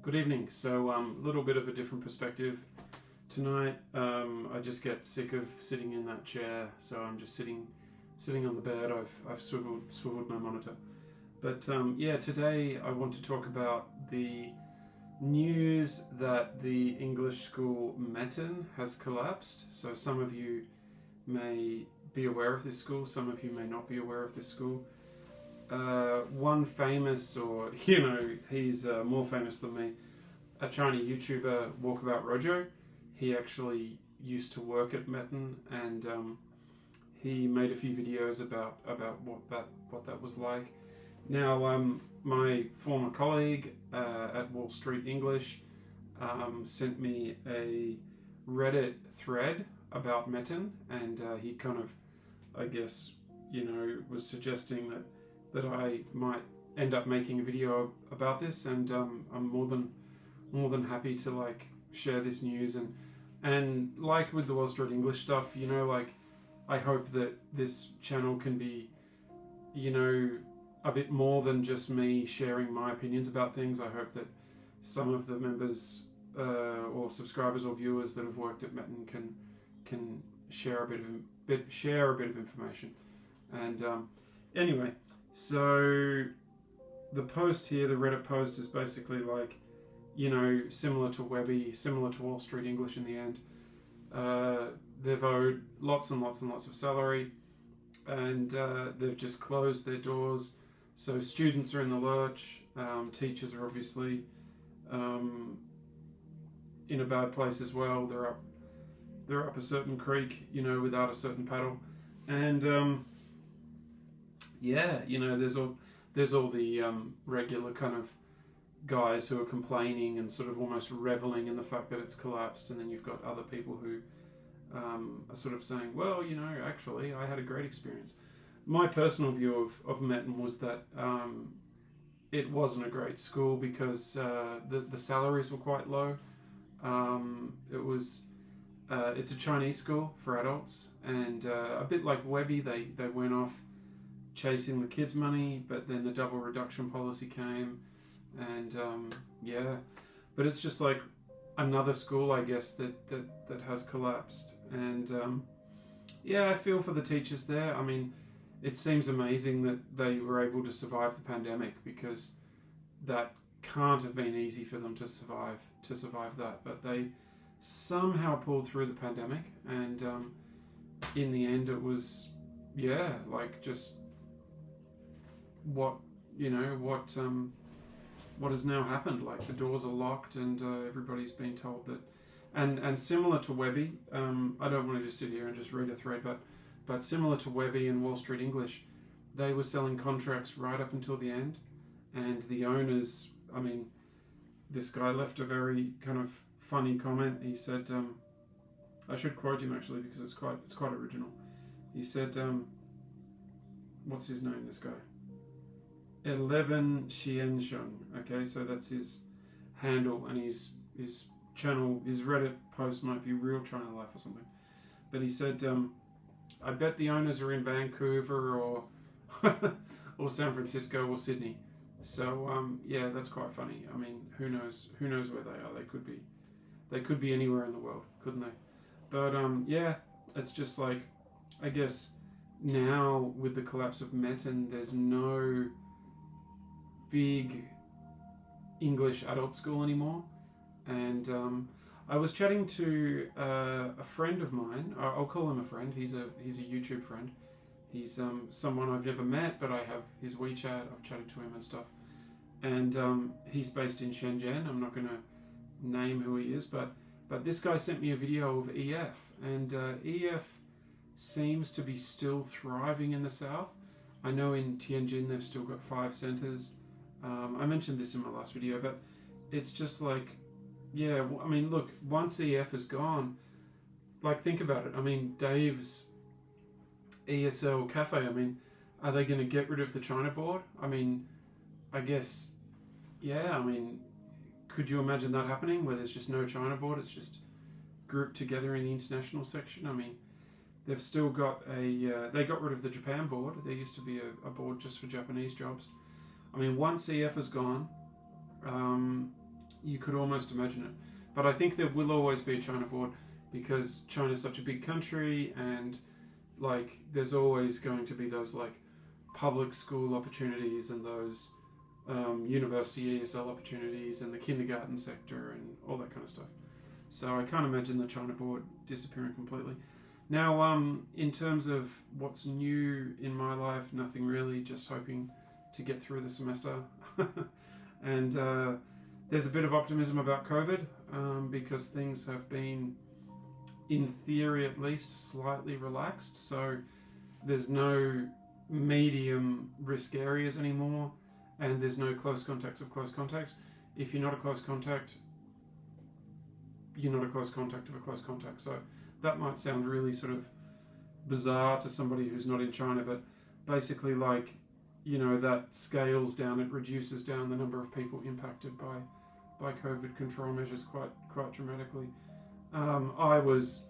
Good evening. So a little bit of a different perspective tonight. I just get sick of sitting in that chair, so I'm just sitting on the bed. I've swiveled my monitor. But yeah, today I want to talk about the news that the English school Metten has collapsed. So some of you may be aware of this school, some of you may not be aware of this school. One famous, or he's more famous than me, a Chinese YouTuber, Walkabout Rojo. He actually used to work at Metten, and he made a few videos about what that was like. Now, my former colleague at Wall Street English sent me a Reddit thread about Metten, and he kind of, I guess, was suggesting that I might end up making a video about this, and I'm more than happy to share this news, and like with the Wall Street English stuff, I hope that this channel can be a bit more than just me sharing my opinions about things. I hope that some of the members or subscribers or viewers that have worked at Metten can share a bit of information. And anyway, so the post here, the Reddit post, is basically similar to Webby, similar to Wall Street English in the end. They've owed lots and lots and lots of salary, and they've just closed their doors. So students are in the lurch. Teachers are obviously in a bad place as well. They're up a certain creek, without a certain paddle. And there's all the regular kind of guys who are complaining and sort of almost reveling in the fact that it's collapsed, and then you've got other people who are sort of saying, well, actually I had a great experience. My personal view of Metten was that it wasn't a great school because the salaries were quite low. It's a Chinese school for adults, and a bit like Webby, they went off chasing the kids' money, but then the double reduction policy came, and but it's just like another school, I guess, that has collapsed. And I feel for the teachers there. I mean, it seems amazing that they were able to survive the pandemic, because that can't have been easy for them to survive that, but they somehow pulled through the pandemic, and in the end it was just what has now happened. Like, the doors are locked, and everybody's been told that, and similar to Webby, I don't want to just sit here and just read a thread, but similar to Webby and Wall Street English, they were selling contracts right up until the end, and the owners, I mean, this guy left a very kind of funny comment. He said, I should quote him actually, because it's quite original. He said, what's his name, this guy? 11 Xiansheng. Okay, so that's his handle, and his channel, his Reddit post might be Real China Life or something. But he said, I bet the owners are in Vancouver or or San Francisco or Sydney. So that's quite funny. I mean, who knows where they are? They could be anywhere in the world, couldn't they? But it's just like, I guess now with the collapse of Metten, there's no big English adult school anymore. And I was chatting to a friend of mine. I'll call him a friend. He's a YouTube friend. He's someone I've never met, but I have his WeChat. I've chatted to him and stuff. And he's based in Shenzhen. I'm not going to name who he is, but this guy sent me a video of EF, and EF seems to be still thriving in the south. I know in Tianjin they've still got 5 centers. I mentioned this in my last video, but it's just like, I mean, look, once EF is gone, think about it. I mean, Dave's ESL cafe, I mean, are they going to get rid of the China board? I mean, I guess, I mean, could you imagine that happening, where there's just no China board, it's just grouped together in the international section? I mean, they've still got they got rid of the Japan board. There used to be a board just for Japanese jobs. I mean, once EF is gone, you could almost imagine it. But I think there will always be a China board because China's such a big country, and like there's always going to be those like public school opportunities and those university ESL opportunities and the kindergarten sector and all that kind of stuff. So I can't imagine the China board disappearing completely. Now, in terms of what's new in my life, nothing really, just hoping to get through the semester. And there's a bit of optimism about COVID because things have been, in theory at least, slightly relaxed. So there's no medium risk areas anymore, and there's no close contacts of close contacts. If you're not a close contact, you're not a close contact of a close contact. So that might sound really sort of bizarre to somebody who's not in China, but basically, like, you know, that scales down, it reduces down the number of people impacted by COVID control measures quite dramatically. I was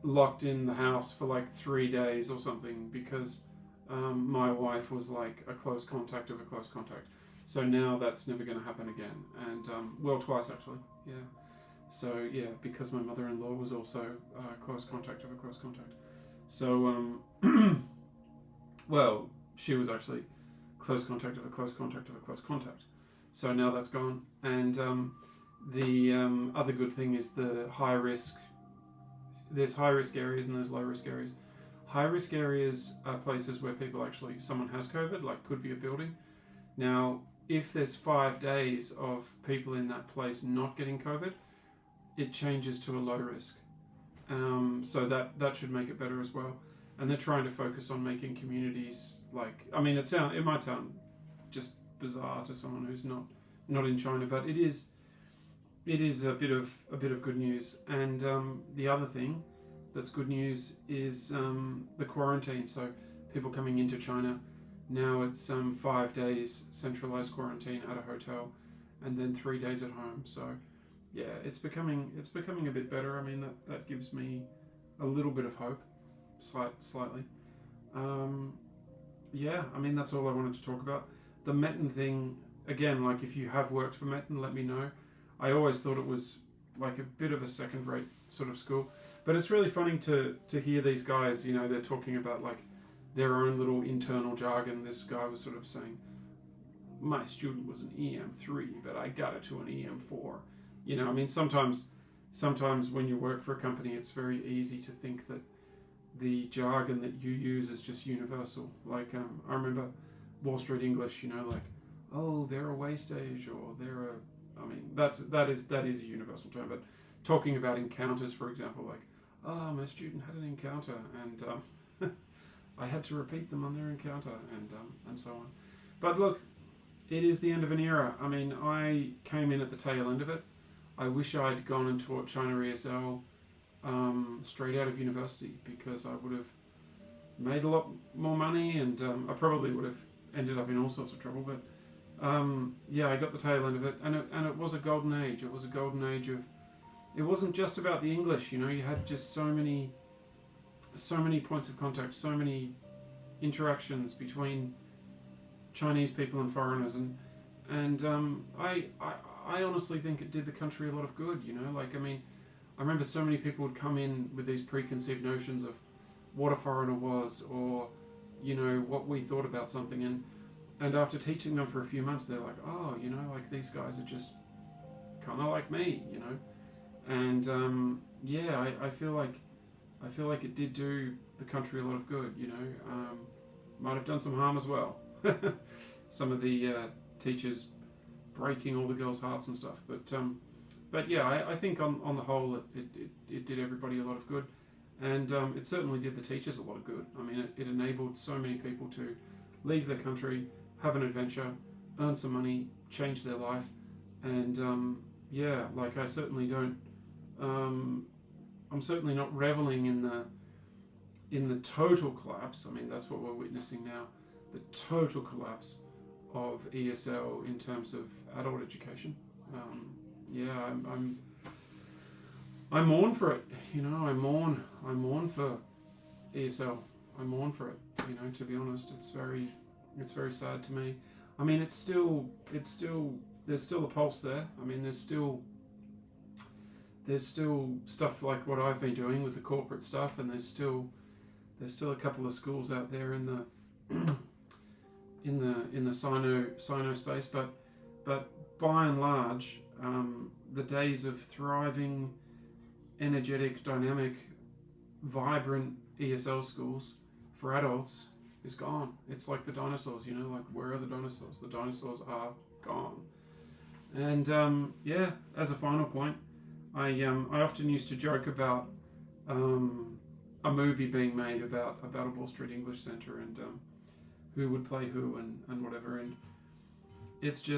locked in the house for like 3 days or something because my wife was like a close contact of a close contact. So now that's never going to happen again. And, well, twice actually, yeah. So, yeah, because my mother-in-law was also a close contact of a close contact. So, well, she was actually close contact of a close contact of a close contact. So now that's gone. And the other good thing is the high risk. There's high risk areas and there's low risk areas. High risk areas are places where people actually, someone has COVID, like could be a building. Now, if there's 5 days of people in that place not getting COVID, it changes to a low risk. So that should make it better as well. And they're trying to focus on making communities like, I mean, it might sound just bizarre to someone who's not in China, but it is a bit of good news. And the other thing that's good news is the quarantine. So people coming into China now, it's 5 days centralized quarantine at a hotel, and then 3 days at home. So yeah, it's becoming a bit better. I mean, that gives me a little bit of hope, slightly. Yeah, I mean, that's all I wanted to talk about. The Metten thing, again, like if you have worked for Metten, let me know. I always thought it was like a bit of a second-rate sort of school, but it's really funny to hear these guys, you know, they're talking about like their own little internal jargon. This guy was sort of saying, my student was an EM3, but I got it to an EM4. You know, I mean, sometimes when you work for a company, it's very easy to think that the jargon that you use is just universal. Like, I remember Wall Street English, you know, like, oh, they're a way stage, or they're a, I mean, that is a universal term, but talking about encounters, for example, like, oh, my student had an encounter, and I had to repeat them on their encounter, and so on. But look, it is the end of an era. I mean, I came in at the tail end of it. I wish I'd gone and taught China ESL straight out of university, because I would have made a lot more money, and I probably would have ended up in all sorts of trouble. But yeah, I got the tail end of it, and it was a golden age. It was a golden age of. It wasn't just about the English, you know. You had just so many points of contact, so many interactions between Chinese people and foreigners, and I honestly think it did the country a lot of good, you know. Like, I mean, I remember so many people would come in with these preconceived notions of what a foreigner was, or, you know, what we thought about something, and after teaching them for a few months, they're like, oh, you know, like these guys are just kind of like me, you know. And yeah, I feel like it did do the country a lot of good, you know. Might have done some harm as well. Some of the teachers breaking all the girls' hearts and stuff, but yeah, I think on the whole it did everybody a lot of good, and it certainly did the teachers a lot of good. I mean, it enabled so many people to leave their country, have an adventure, earn some money, change their life, and yeah, like I certainly don't. I'm certainly not reveling in the total collapse. I mean, that's what we're witnessing now, the total collapse of ESL in terms of adult education. Yeah, I mourn for it. You know, I mourn for ESL. I mourn for it. You know, to be honest, it's very sad to me. I mean, it's still there's still a pulse there. I mean, there's still stuff like what I've been doing with the corporate stuff, and there's still a couple of schools out there in the in the Sino space, but by and large, the days of thriving, energetic, dynamic, vibrant ESL schools for adults is gone. It's like the dinosaurs, you know, like where are the dinosaurs? The dinosaurs are gone. And yeah, as a final point, I often used to joke about a movie being made about a Wall Street English Centre and who would play who and whatever, and it's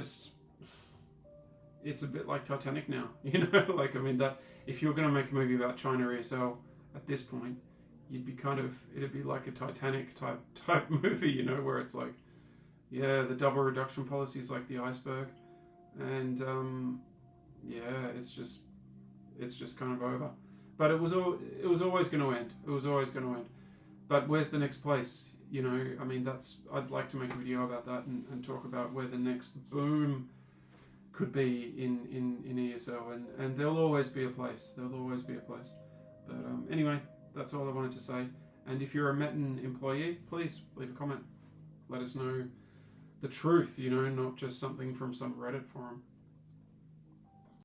a bit like Titanic now, you know. Like, I mean, that if you were going to make a movie about China ESL at this point, you'd be it'd be like a Titanic type movie, you know, where it's like, yeah, the double reduction policy is like the iceberg, and yeah, it's just kind of over. But it was always going to end. It was always going to end. But where's the next place? You know, I mean, I'd like to make a video about that and talk about where the next boom could be in ESL, and there'll always be a place. There'll always be a place. But anyway, that's all I wanted to say. And if you're a Metin employee, please leave a comment. Let us know the truth, you know, not just something from some Reddit forum.